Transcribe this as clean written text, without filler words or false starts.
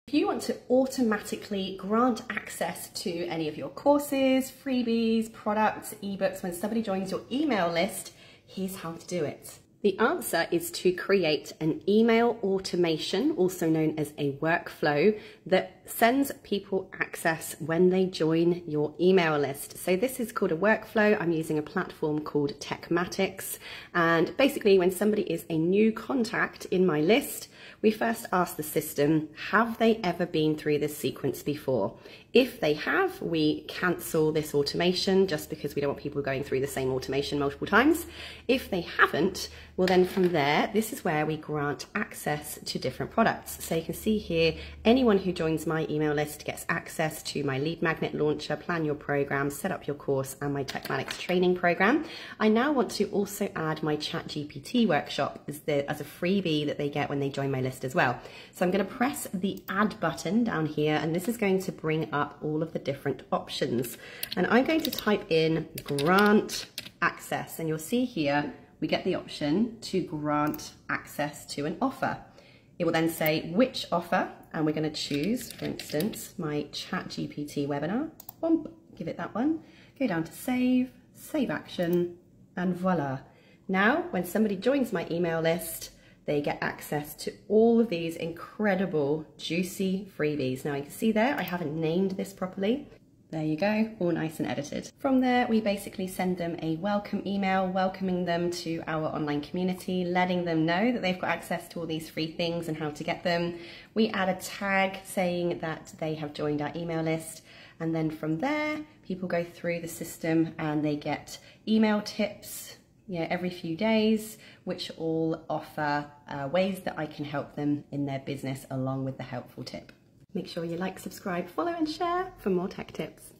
If you want to automatically grant access to any of your courses, freebies, products, ebooks, when somebody joins your email list, here's how to do it. The answer is to create an email automation, also known as a workflow, that sends people access when they join your email list. So this is called a workflow. I'm using a platform called Techmatics. And basically when somebody is a new contact in my list, we first ask the system, have they ever been through this sequence before? If they have, we cancel this automation just because we don't want people going through the same automation multiple times. If they haven't, well then from there, this is where we grant access to different products. So you can see here, anyone who joins my email list gets access to my lead magnet launcher, plan your program, set up your course, and my Techmatics training program. I now want to also add my ChatGPT workshop as a freebie that they get when they join my list as well. So I'm going to press the add button down here, and this is going to bring up all of the different options. And I'm going to type in grant access, and you'll see here we get the option to grant access to an offer. It will then say which offer, and we're going to choose, for instance, my ChatGPT webinar. Bump, give it that one. Go down to save, save action, and voila. Now, when somebody joins my email list, they get access to all of these incredible, juicy freebies. Now you can see there, I haven't named this properly. There you go, all nice and edited. From there, we basically send them a welcome email, welcoming them to our online community, letting them know that they've got access to all these free things and how to get them. We add a tag saying that they have joined our email list. And then from there, people go through the system and they get email tips, every few days, which all offer ways that I can help them in their business along with the helpful tip. Make sure you like, subscribe, follow and share for more tech tips.